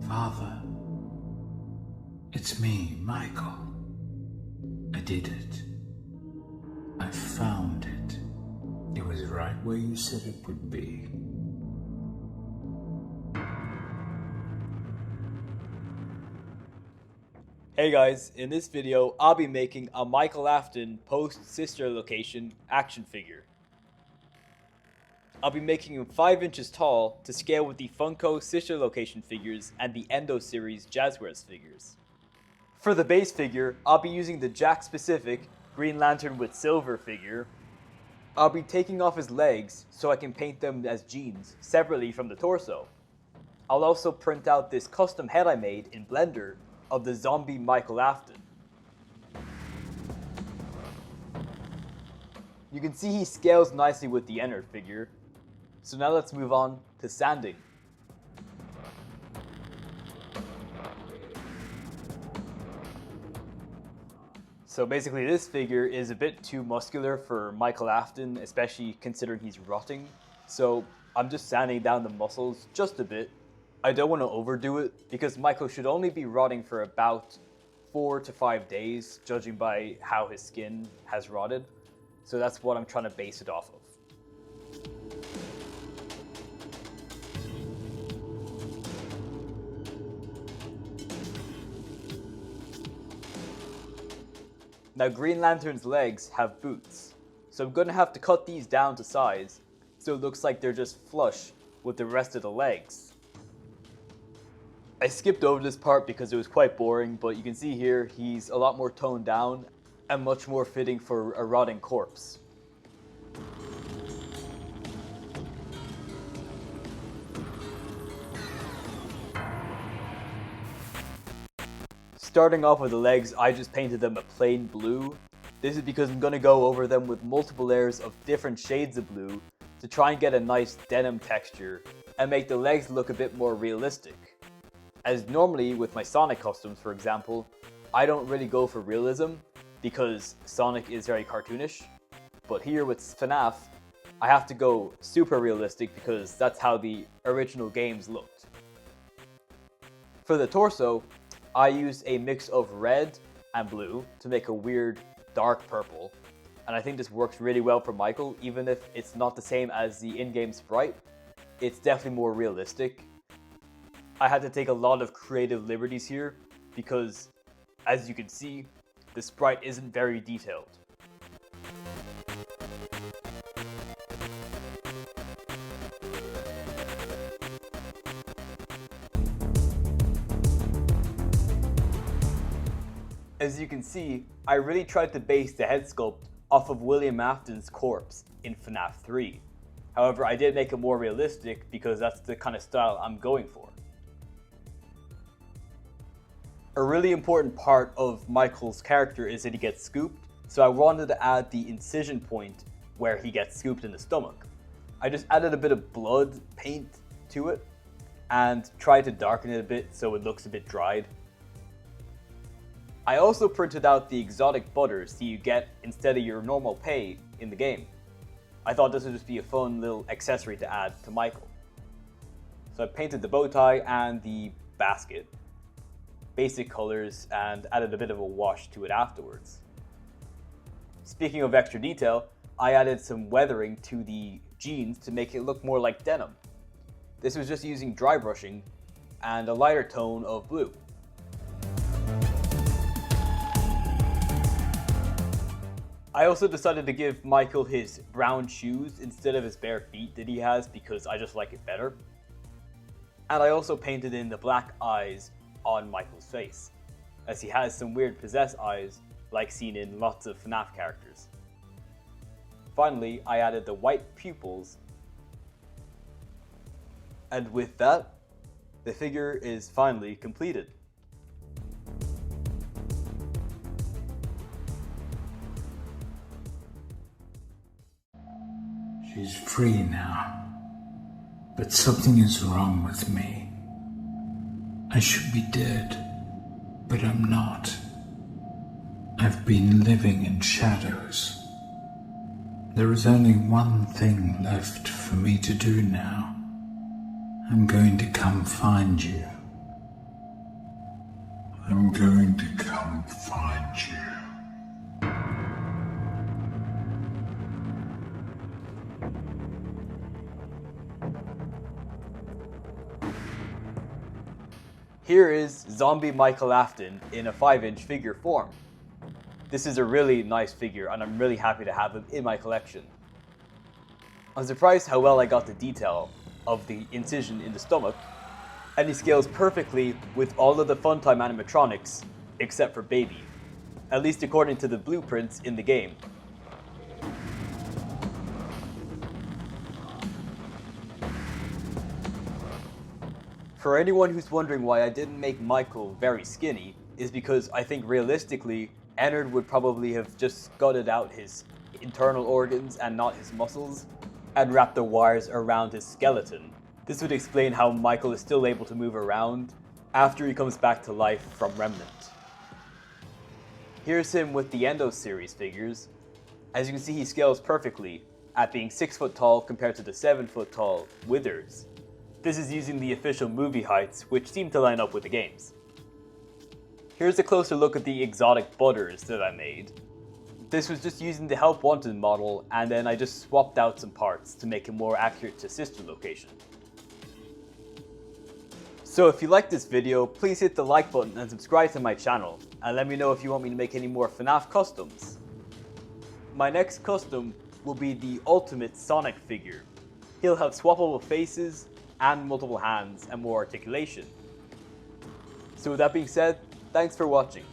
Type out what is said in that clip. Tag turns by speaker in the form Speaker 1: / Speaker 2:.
Speaker 1: Father, it's me, Michael. I did it. I found it. It was right where you said it would be.
Speaker 2: Hey guys, in this video, I'll be making a Michael Afton post-sister location action figure. I'll be making him 5 inches tall to scale with the Funko sister location figures and the Endo Series Jazwares figures. For the base figure, I'll be using the Jack-specific Green Lantern with Silver figure. I'll be taking off his legs so I can paint them as jeans separately from the torso. I'll also print out this custom head I made in Blender of the zombie Michael Afton. You can see he scales nicely with the Ennard figure. So now let's move on to sanding. So basically this figure is a bit too muscular for Michael Afton, especially considering he's rotting. So I'm just sanding down the muscles just a bit. I don't want to overdo it because Michael should only be rotting for about 4 to 5 days, judging by how his skin has rotted. So that's what I'm trying to base it off of. Now Green Lantern's legs have boots, so I'm going to have to cut these down to size so it looks like they're just flush with the rest of the legs. I skipped over this part because it was quite boring, but you can see here he's a lot more toned down and much more fitting for a rotting corpse. Starting off with the legs, I just painted them a plain blue. This is because I'm going to go over them with multiple layers of different shades of blue to try and get a nice denim texture and make the legs look a bit more realistic. As normally with my Sonic customs, for example, I don't really go for realism because Sonic is very cartoonish. But here with FNAF, I have to go super realistic because that's how the original games looked. For the torso, I used a mix of red and blue to make a weird dark purple. And I think this works really well for Michael, even if it's not the same as the in-game sprite. It's definitely more realistic. I had to take a lot of creative liberties here because, as you can see, the sprite isn't very detailed. As you can see, I really tried to base the head sculpt off of William Afton's corpse in FNAF 3. However, I did make it more realistic because that's the kind of style I'm going for. A really important part of Michael's character is that he gets scooped, so I wanted to add the incision point where he gets scooped in the stomach. I just added a bit of blood paint to it and tried to darken it a bit so it looks a bit dried. I also printed out the exotic butters that you get instead of your normal pay in the game. I thought this would just be a fun little accessory to add to Michael. So I painted the bow tie and the basket, basic colors, and added a bit of a wash to it afterwards. Speaking of extra detail, I added some weathering to the jeans to make it look more like denim. This was just using dry brushing and a lighter tone of blue. I also decided to give Michael his brown shoes instead of his bare feet that he has because I just like it better. And I also painted in the black eyes on Michael's face, as he has some weird possessed eyes like seen in lots of FNAF characters. Finally, I added the white pupils. And with that, the figure is finally completed.
Speaker 1: She's free now, but something is wrong with me. I should be dead, but I'm not. I've been living in shadows. There is only one thing left for me to do now. I'm going to come find you. I'm going to come find you.
Speaker 2: Here is Zombie Michael Afton in a 5-inch figure form. This is a really nice figure and I'm really happy to have him in my collection. I'm surprised how well I got the detail of the incision in the stomach, and he scales perfectly with all of the Funtime animatronics except for Baby, at least according to the blueprints in the game. For anyone who's wondering why I didn't make Michael very skinny, is because I think realistically, Ennard would probably have just gutted out his internal organs and not his muscles, and wrapped the wires around his skeleton. This would explain how Michael is still able to move around after he comes back to life from Remnant. Here's him with the Endo Series figures. As you can see, he scales perfectly at being 6 foot tall compared to the 7 foot tall Withers. This is using the official movie heights, which seem to line up with the games. Here's a closer look at the exotic Butters that I made. This was just using the Help Wanted model, and then I just swapped out some parts to make it more accurate to sister location. So if you liked this video, please hit the like button and subscribe to my channel, and let me know if you want me to make any more FNAF customs. My next custom will be the ultimate Sonic figure. He'll have swappable faces, and multiple hands, and more articulation. So with that being said, thanks for watching.